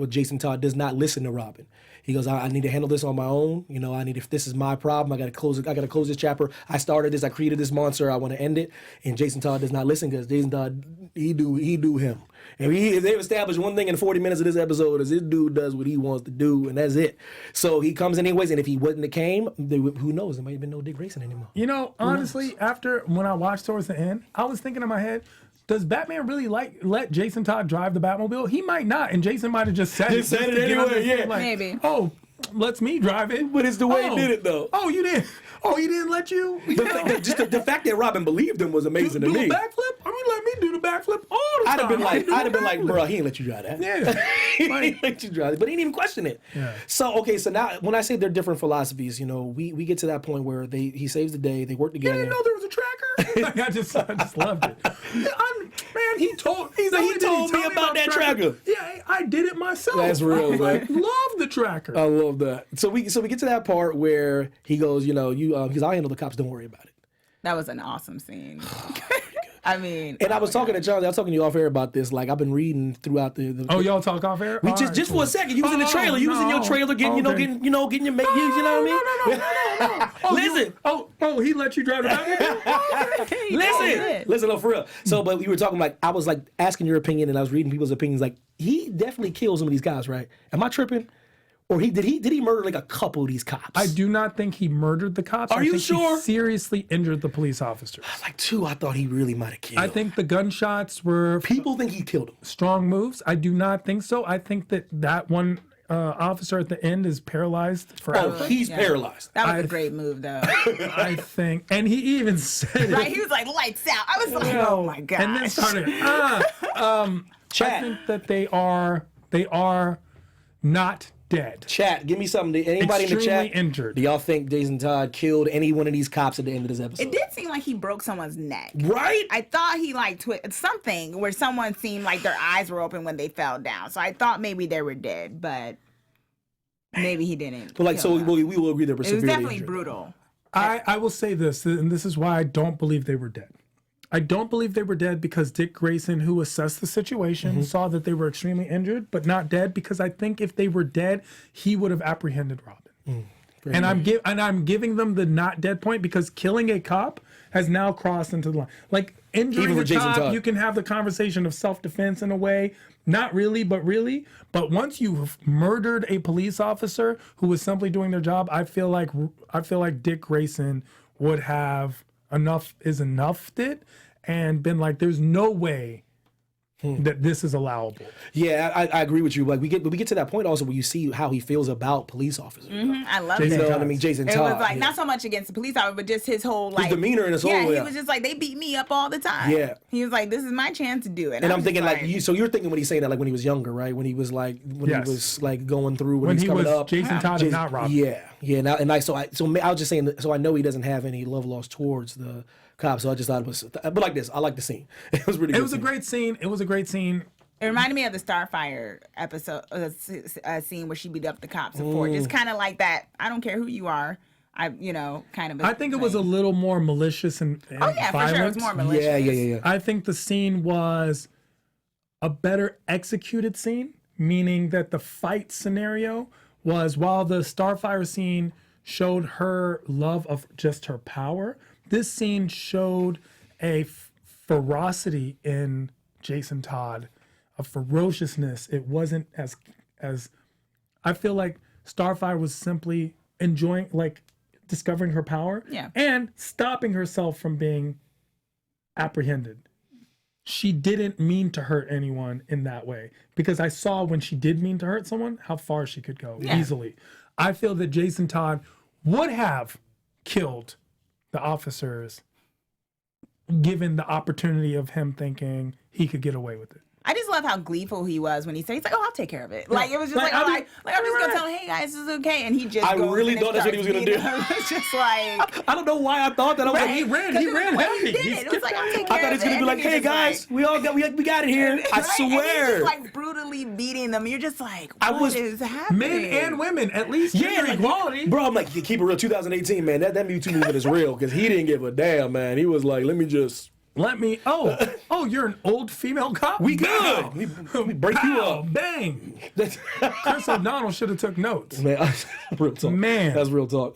Jason Todd does not listen to Robin. He goes, I need to handle this on my own. You know, if this is my problem, I got to close it. I got to close this chapter. I started this. I created this monster. I want to end it. And Jason Todd does not listen because Jason Todd, he do him. And they've established one thing in 40 minutes of this episode is this dude does what he wants to do, and that's it. So he comes anyways, and if he wouldn't have came, who knows? There might have been no Dick Grayson anymore. You know, honestly, when I watched towards the end, I was thinking in my head, does Batman really let Jason Todd drive the Batmobile? He might not, and Jason might have just said it anyway. Yeah, maybe. Oh, lets me drive it. But it's the way he did it, though. Oh, you didn't. Oh, he didn't let you. The fact that Robin believed him was amazing to me. Do a backflip? I mean, let me do the backflip all the time. I'd have been like, bro, he ain't let you drive that. Yeah. He ain't let you drive it, but he didn't even question it. Yeah. So now when I say they're different philosophies, you know, we get to that point where he saves the day, they work You together. didn't know there was a tracker? I just loved it. Man, he told me about that tracker. Yeah, I did it myself. That's real, man. I love the tracker. I love that. So we get to that part where he goes, you know, because I'll handle the cops. Don't worry about it. That was an awesome scene. I mean, and I was talking to Charlie. I was talking to you off air about this. Like I've been reading throughout the Oh, y'all talk off air? We just for a second. You was in the trailer. You was in your trailer getting getting your make views. You know what I mean? No. Listen. He let you drive the Batmobile? Listen, for real. So, but we were talking I was like asking your opinion, and I was reading people's opinions. Like he definitely killed some of these guys, right? Am I tripping? Or did he murder like a couple of these cops? I do not think he murdered the cops. Are you sure? He seriously injured the police officers. Like two, I thought he really might have killed. I think the gunshots were people think he killed them. Strong moves. I do not think so. I think that one officer at the end is paralyzed forever. Oh, he's paralyzed. That was a great move, though. I think, and he even said Right, it. he was like, lights out. I was like, oh my god. And then started. Chat. I think that they are not dead. Chat, give me something. Anybody in the chat? Injured. Do y'all think Jason Todd killed any one of these cops at the end of this episode? It did seem like he broke someone's neck. Right? I thought he something where someone seemed like their eyes were open when they fell down. So I thought maybe they were dead, but maybe he didn't. But like, so we will agree they were severely It was definitely injured. brutal. I will say this, and this is why I don't believe they were dead. I don't believe they were dead because Dick Grayson, who assessed the situation, saw that they were extremely injured, but not dead, because I think if they were dead, he would have apprehended Robin. And I'm giving them the not dead point because killing a cop has now crossed into the line. Like injuring a cop, you can have the conversation of self-defense in a way. Not really, but really. But once you've murdered a police officer who was simply doing their job, I feel like Dick Grayson would have enough it and been like, there's no way that this is allowable. Yeah, I agree with you. Like we get to that point also where you see how he feels about police officers. I love You that. know what I mean? Jason It Todd. was like not so much against the police officer, but just his whole like demeanor and his whole he was just like, they beat me up all the time. Yeah. He was like, this is my chance to do it. And I'm thinking so you're thinking when he's saying that like when he was younger, right? When he was like he was like going through when he was coming up. Jason Todd and not Robin. Yeah. Now I was just saying so I know he doesn't have any love lost towards the cops. So I just thought it was, but like this, I like the scene. It was pretty good. It was a great scene. It reminded me of the Starfire episode, scene where she beat up the cops in Fort. Just kind of like that. I don't care who you are. I think it was a little more malicious and violent. For sure, it was more malicious. Yeah. I think the scene was a better executed scene, meaning that the fight scenario was, while the Starfire scene showed her love of just her power, this scene showed a ferocity in Jason Todd, a ferociousness. It wasn't as I feel like Starfire was simply enjoying, like, discovering her power and stopping herself from being apprehended. She didn't mean to hurt anyone in that way, because I saw when she did mean to hurt someone how far she could go easily. I feel that Jason Todd would have killed the officers given the opportunity of him thinking he could get away with it. I just love how gleeful he was when he said, he's like, oh, I'll take care of it. Like, it was just I'm just going to tell him, hey, guys, this is okay. And he just I really thought that's what he was going to do. It's just like... I don't know why I thought that. I was like, he ran heavy. He did it. It was like, I'll take care of it. I thought he was going to be like, hey, guys, we got it here. I swear. And he's just, like, brutally beating them. You're just like, what is happening? Men and women, at least gender equality. Bro, I'm like, keep it real. 2018, man. That Me Too movement is real, because he didn't give a damn, man. He was like, let me just... let me. Oh, you're an old female cop. We Bow. good. We break you Pow, up. Bang. Chris O'Donnell should have took notes. Man, real talk. Man. That's real talk.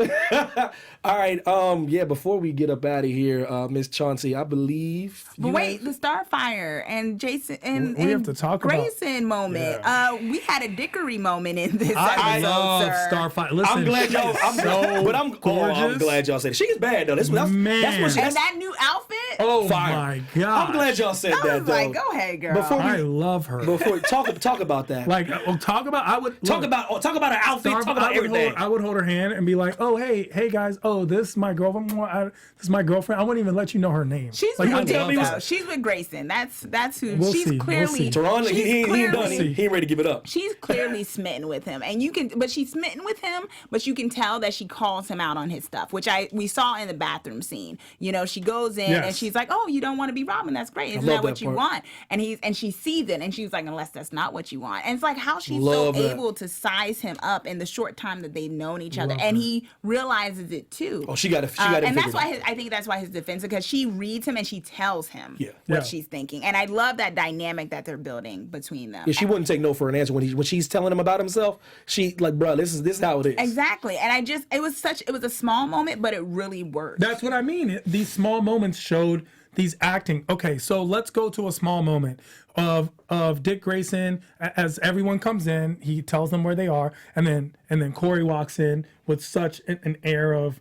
All right. Yeah. Before we get up out of here, Miss Chauncey, I believe. But wait, the Starfire and Jason and We have to talk about- Grayson moment. Yeah. We had a dickery moment in this I episode, love sir. Starfire. Listen, I'm glad she y'all. is so But I'm gorgeous. glad y'all said it. She is bad though. That's what she. And that new outfit. Oh Fire. my god! I'm glad y'all said I that was though. like, go ahead, girl. I love her. Before talk about that. Like, talk about. I would talk about her outfit. Talk about everything. I would hold her hand and be like, "Oh, hey guys. Oh, this is my girlfriend. This is my girlfriend. I wouldn't even let you know her name." She's like, with tell me Grayson. She's with Grayson. That's who. We'll she's see. clearly. Teron, she's he ain't done. clearly- He ain't ready to give it up. She's clearly smitten with him, and you can. But she's smitten with him, but you can tell that she calls him out on his stuff, which we saw in the bathroom scene. You know, she goes in and she's like, "Oh, you don't want to be Robin? That's great. Isn't that what you want?" And she sees it, and she's like, "Unless that's not what you want." And it's like how she's Love so that. able to size him up in the short time that they've known each other, and he realizes it too. Oh, she got it. She got it. And that's figured out. why I think that's why his defense, because she reads him and she tells him Yeah. what Yeah. she's thinking, and I love that dynamic that they're building between them. Yeah, she wouldn't take no for an answer when she's telling him about himself. She like, bro, this is how it is. Exactly, and it was a small moment, but it really worked. That's what I mean. These small moments showed these acting. Okay, so let's go to a small moment of Dick Grayson. As everyone comes in, he tells them where they are, and then Corey walks in with such an air of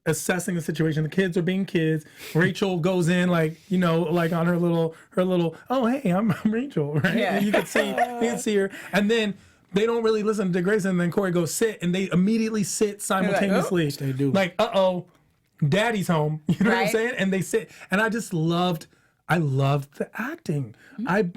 assessing the situation. The kids are being kids. Rachel goes in like on her little. Oh, hey, I'm Rachel, right? Yeah. And you can see her, and then. They don't really listen to Dick Grayson, and then Corey goes sit, and they immediately sit simultaneously. Yes, they do. Like, daddy's home. You know what I'm Right. saying? And they sit, and I loved the acting. I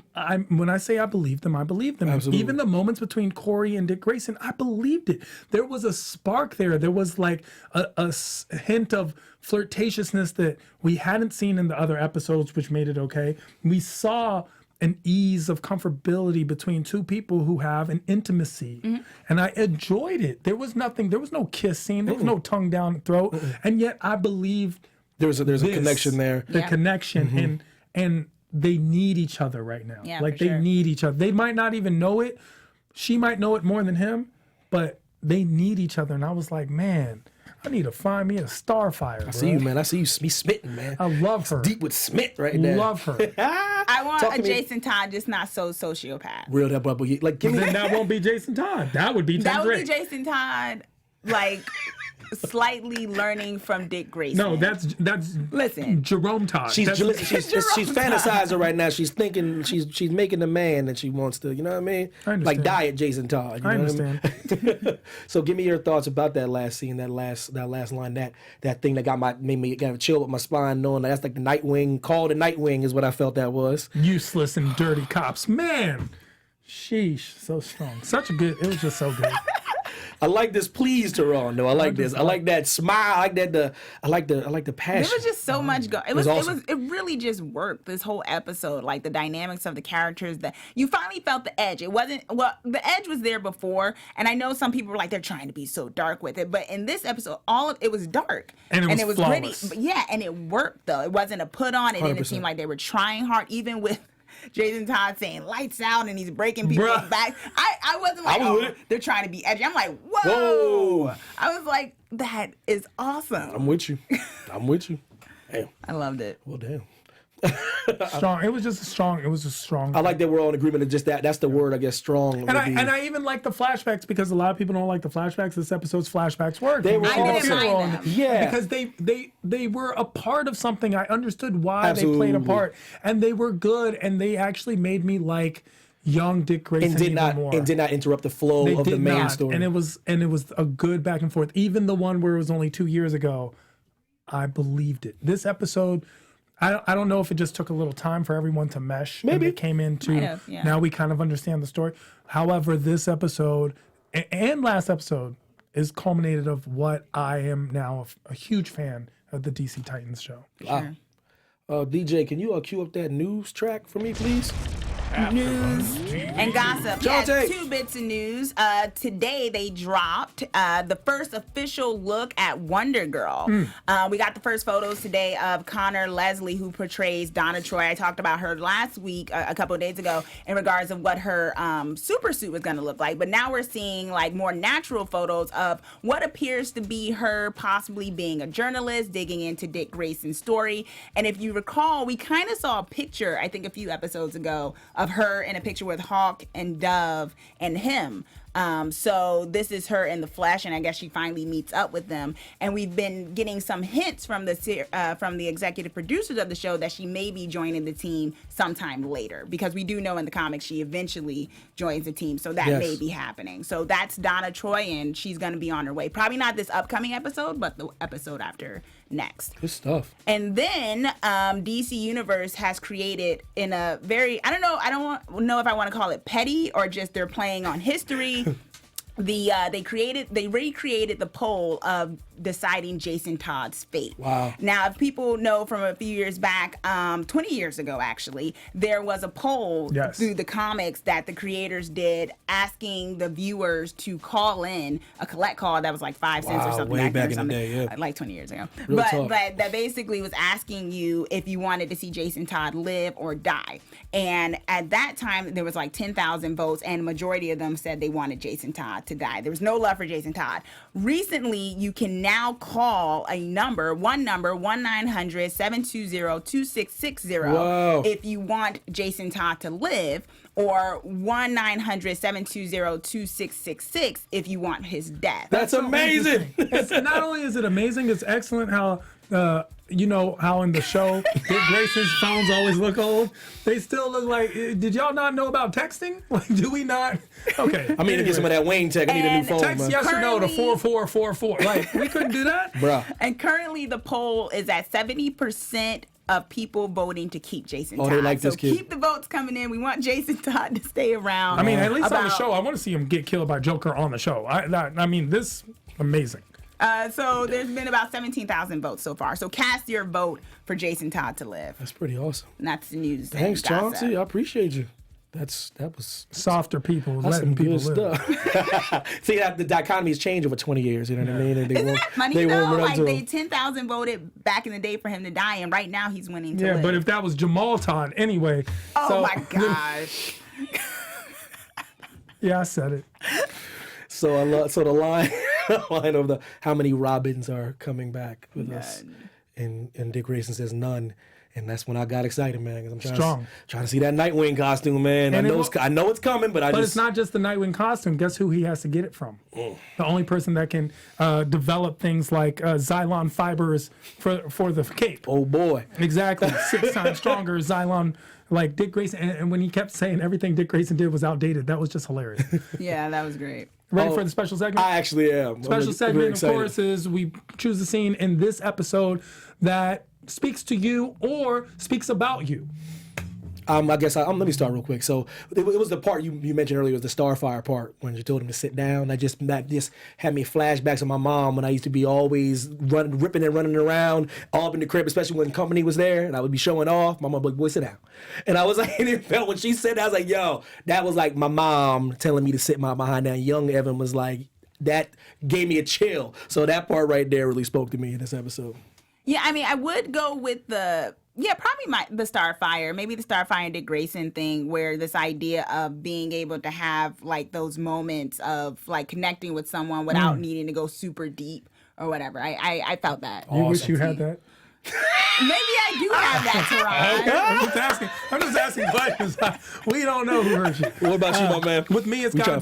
when I say I believed them, I believed them. Absolutely. Even the moments between Corey and Dick Grayson, I believed it. There was a spark there. There was like a hint of flirtatiousness that we hadn't seen in the other episodes, which made it okay. We saw an ease of comfortability between two people who have an intimacy. And I enjoyed it. There was no kiss scene. There was no tongue down throat. And yet I believed There's a connection there. the Yeah. connection and they need each other right now. Yeah, like for they sure. need each other. They might not even know it. She might know it more than him, but they need each other. And I was like, man, I need to find me a Starfire. I see you, man. I see you be smitten, man. I love her. Deep with Smith right there. Love her. I want Talk a to me. Jason Todd, just not so sociopath. Real that bubble. Like, give me Then that won't be Jason Todd. That would be Tim That would Drake. be Jason Todd, like slightly learning from Dick Grayson. No, that's Listen. Jerome Todd. She's That's- she's fantasizing right now. She's thinking she's making the man that she wants to. You know what I mean? I understand. Like diet Jason Todd. You I know what understand. mean? So give me your thoughts about that last scene, that last line, that thing that made me got a chill with my spine, knowing that that's like the Nightwing. Call the Nightwing is what I felt that was. Useless and dirty cops. Man, sheesh, so strong. It was just so good. I like this please Teron though. I like this. I like that smile. I like the passion. There was just so much going. It was was. awesome. It really just worked. This whole episode, like the dynamics of the characters, that you finally felt the edge. It wasn't the edge was there before, and I know some people were like they're trying to be so dark with it, but in this episode, it was dark And it was gritty. flawless. But yeah, and it worked though. It wasn't a put on. It didn't 100%. seem like they were trying hard, even with Jason Todd saying lights out and he's breaking people's Bruh. back. I wasn't like, I was with it. they're trying to be edgy. I'm like, whoa. Whoa. I was like, that is awesome. I'm with you. Damn. I loved it. Well, damn. Strong. It was just strong. I like that we're all in agreement of just that. That's the word, I guess, strong. And I even like the flashbacks because a lot of people don't like the flashbacks. This episod's flashbacks work. They were I didn't awesome. mind them. Yeah. Because they were a part of something. I understood why Absolutely. they played a part, and they were good, and they actually made me like young Dick Grayson and did even more. not interrupt the flow They of the did main not, story. and it was a good back and forth. Even the one where it was only 2 years ago, I believed it. This episode, I don't know if it just took a little time for everyone to mesh. Maybe. And they came into Might have, yeah. now we kind of understand the story. However, this episode and last episode is culminated of what I am now a huge fan of the DC Titans show. DJ, can you cue up that news track for me, please? news and gossip. Jonte. Yeah, 2 bits of news. Today they dropped the first official look at Wonder Girl. We got the first photos today of Connor Leslie, who portrays Donna Troy. I talked about her last week, a couple of days ago, in regards of what her super suit was going to look like. But now we're seeing like more natural photos of what appears to be her possibly being a journalist, digging into Dick Grayson's story. And if you recall, we kind of saw a picture, I think a few episodes ago, of her in a picture with Hawk and Dove and him. So this is her in the flesh, and I guess she finally meets up with them. And we've been getting some hints from the executive producers of the show that she may be joining the team sometime later, because we do know in the comics she eventually joins the team, so that may be happening. So that's Donna Troy, and she's going to be on her way. Probably not this upcoming episode, but the episode after next. Good stuff. And then DC Universe has created in a very, I don't know if I want to call it petty or just they're playing on history. They recreated the poll of deciding Jason Todd's fate. Wow. Now, if people know from a few years back, 20 years ago actually, there was a poll through the comics that the creators did asking the viewers to call in a collect call that was like 5 cents or something. Way back in the something, day, yeah. like 20 years ago. Real But talk. that basically was asking you if you wanted to see Jason Todd live or die. And at that time, there was like 10,000 votes, and the majority of them said they wanted Jason Todd to die. There was no love for Jason Todd. Recently, you can now call a number, 1-900-720-2660 Whoa. if you want Jason Todd to live, or 1-900-720-2666 if you want his death. That's amazing. It's not only is it amazing, it's excellent how you know how in the show Dick Grayson's phones always look old. They still look like. Did y'all not know about texting? Like, do we not? Okay. I mean, to get some of that Wayne tech, I need a new phone, text man. yes or no to Currently- 4444. Like, we couldn't do that. Bruh. And currently, the poll is at 70% of people voting to keep Jason Oh, Todd. they like this so kid. keep the votes coming in. We want Jason Todd to stay around. I mean, at least on the About- show, I want to see him get killed by Joker on the show. I mean, this amazing. So there's been about 17,000 votes so far. So cast your vote for Jason Todd to live. That's pretty awesome. And that's the news. and Thanks, gossip. Chauncey. I appreciate you. That was Softer people, that's some letting people good live. stuff. See, the dichotomy has changed over 20 years. You know what I mean? And they Isn't won't- that funny they though? won't run Like to they him. 10,000 voted back in the day for him to die, and right now he's winning to Yeah, live. but if that was Jamal Todd, anyway. oh so, my gosh. Yeah, I said it. So the line of how many Robins are coming back with us, and Dick Grayson says none, and that's when I got excited, man. Because I'm trying to see that Nightwing costume, man. And I know it's coming, but It's not just the Nightwing costume. Guess who he has to get it from? The only person that can develop things like Xylon fibers for the cape. Oh boy. Exactly. 6 times stronger Xylon. Like Dick Grayson, and when he kept saying everything Dick Grayson did was outdated, that was just hilarious. Yeah, that was great. Ready for the special segment? I actually am. Special segment, of course, is we choose a scene in this episode that speaks to you or speaks about you. I guess let me start real quick. So it was the part you mentioned earlier, was the Starfire part when you told him to sit down. That just had me flashbacks of my mom when I used to be always ripping and running around all up in the crib, especially when company was there and I would be showing off. My mom would be like, "Boy, sit down." And I was like, and it felt when she said that, I was like, yo, that was like my mom telling me to sit my behind down. Young Evan was like, that gave me a chill. So that part right there really spoke to me in this episode. Yeah, I mean, I would go with the Starfire, maybe the Starfire and Dick Grayson thing, where this idea of being able to have like those moments of like connecting with someone without needing to go super deep or whatever. I felt that. You wish you had that? Maybe I do have that, Teron. I'm just asking questions. We don't know who hurt you. What about you, my man? With me, it's got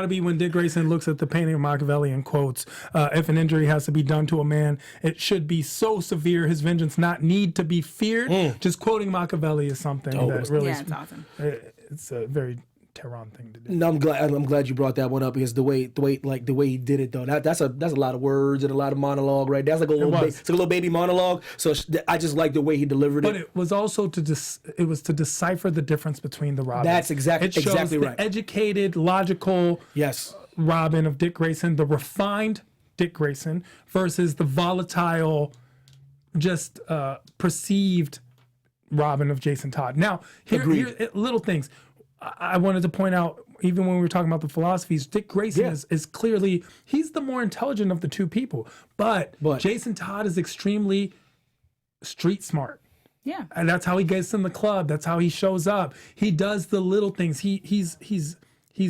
to be when Dick Grayson looks at the painting of Machiavelli and quotes, "If an injury has to be done to a man, it should be so severe his vengeance not need to be feared." Just quoting Machiavelli is something that really, Yeah, it's awesome. It's a very Tehran thing to do. No, I'm glad you brought that one up, because the way he did it though, that's a lot of words and a lot of monologue, right? That's like it's a little baby monologue. So I just like the way he delivered it. But it was also to decipher the difference between the Robins. That's exactly the right. Educated, logical Robin of Dick Grayson, the refined Dick Grayson, versus the volatile, just perceived Robin of Jason Todd. Now, here little things. I wanted to point out, even when we were talking about the philosophies, Dick Grayson is clearly, he's the more intelligent of the two people. But Jason Todd is extremely street smart. Yeah. And that's how he gets in the club. That's how he shows up. He does the little things. He's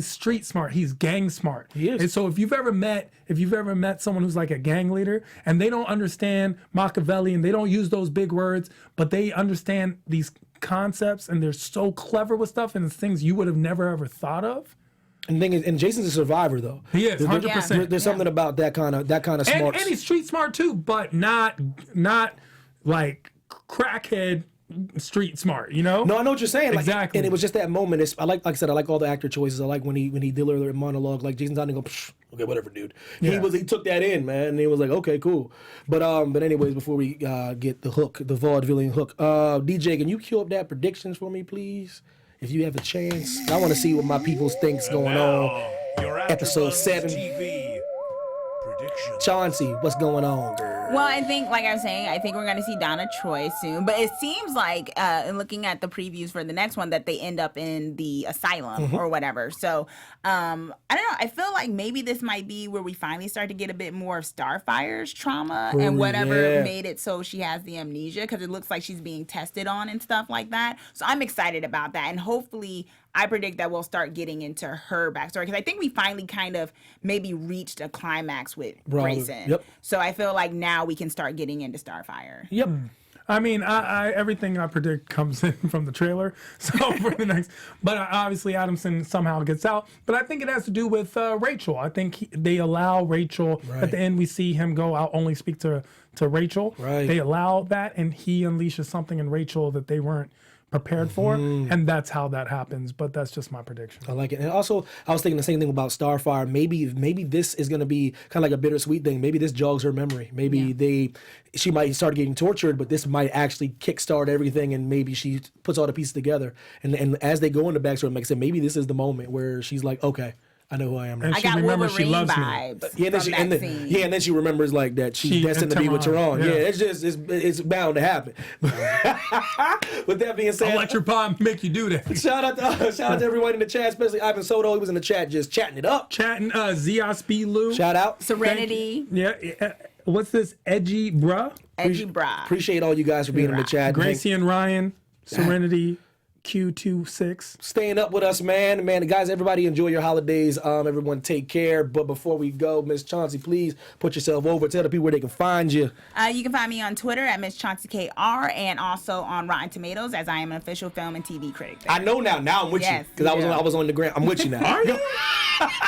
street smart. He's gang smart. He is. And so if you've ever met someone who's like a gang leader and they don't understand Machiavelli and they don't use those big words, but they understand these concepts and they're so clever with stuff and it's things you would have never ever thought of. And thing is, and Jason's a survivor though. He is 100%. There's something about that kind of smart. And he's street smart too, but not like crackhead street smart, you know? No, I know what you're saying. Like, exactly. And it was just that moment. Like I said, I like all the actor choices. I like when he did a monologue, like Jason Todd, and go, okay, whatever, dude. Yeah. He took that in, man, and he was like, okay, cool. But anyways, before we get the hook, the vaudevillian hook, DJ, can you cue up that predictions for me, please? If you have a chance, I want to see what my people think's going on. Episode 7. TV predictions. Chauncey, what's going on, girl? Well, I think, like I was saying, I think we're going to see Donna Troy soon. But it seems like, in looking at the previews for the next one, that they end up in the asylum or whatever. So, I don't know. I feel like maybe this might be where we finally start to get a bit more of Starfire's trauma and whatever made it so she has the amnesia, because it looks like she's being tested on and stuff like that. So I'm excited about that. And hopefully, I predict that we'll start getting into her backstory, because I think we finally kind of maybe reached a climax with Grayson. Yep. So I feel like now we can start getting into Starfire. Yep. I mean, I everything I predict comes in from the trailer. So for the next, but obviously Adamson somehow gets out. But I think it has to do with Rachel. I think they allow Rachel at the end. We see him go out, only speak to Rachel. Right. They allow that, and he unleashes something in Rachel that they weren't prepared for, and that's how that happens. But that's just my prediction. I like it. And also, I was thinking the same thing about Starfire. Maybe this is going to be kind of like a bittersweet thing. Maybe this jogs her memory. Maybe she might start getting tortured, but this might actually kickstart everything, and maybe she puts all the pieces together. And as they go into backstory, like I said, maybe this is the moment where she's like, okay, I know who I am now. And I she got remembers Wolverine she loves me. vibes Yeah, from that scene. and then she remembers like that she's She destined to and be with Tehran. Tehran. Yeah. Yeah, it's bound to happen. With that being said, I'll let your pop make you do that. shout out to everyone in the chat, especially Ivan Soto. He was in the chat just chatting it up. Chatting Zios B. Lou. Shout out. Serenity. Yeah. What's this? Edgy bruh? Edgy Bra. Appreciate all you guys for being in the chat. Gracie and Ryan. Serenity. Q26. Staying up with us, man. Guys, everybody enjoy your holidays. Everyone take care. But before we go, Miss Chauncey, please put yourself over. Tell the people where they can find you. You can find me on Twitter at Miss Chauncey KR, and also on Rotten Tomatoes, as I am an official film and TV critic there. I know now. Now I'm with you. Because I was on the ground. I'm with you now. Are you?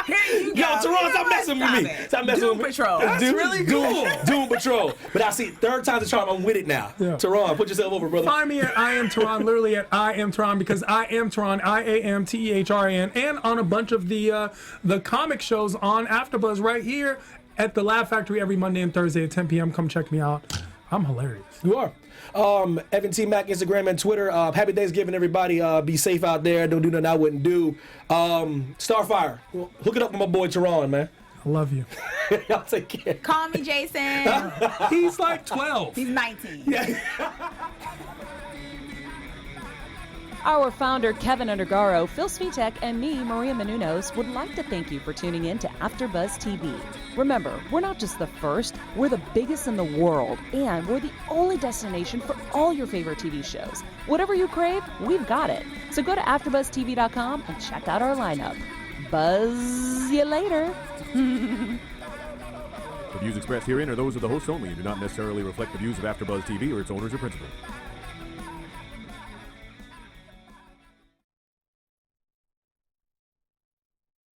Here you go. Yo, Tehran, stop messing with me. Stop messing Doom with me. Patrol. That's really cool. Doom Patrol. But I see, third time's the charm. I'm with it now. Yeah. Tehran, put yourself over, brother. Find me at I Am Tehran, literally at I Am Tehran, because I am Tehran, IAMTEHRAN, and on a bunch of the comic shows on AfterBuzz right here at the Laugh Factory every Monday and Thursday at 10 p.m. Come check me out. I'm hilarious. You are. Evan T. Mac, Instagram and Twitter. Happy Thanksgiving, everybody. Be safe out there. Don't do nothing I wouldn't do. Starfire, hook it up with my boy Tehran, man. I love you. Y'all take care. Call me Jason. He's like 12. He's 19. Our founder, Keven Undergaro, Phil Svitek, and me, Maria Menounos, would like to thank you for tuning in to AfterBuzz TV. Remember, we're not just the first, we're the biggest in the world, and we're the only destination for all your favorite TV shows. Whatever you crave, we've got it. So go to AfterBuzzTV.com and check out our lineup. Buzz you later. The views expressed herein are those of the hosts only and do not necessarily reflect the views of AfterBuzz TV or its owners or principals.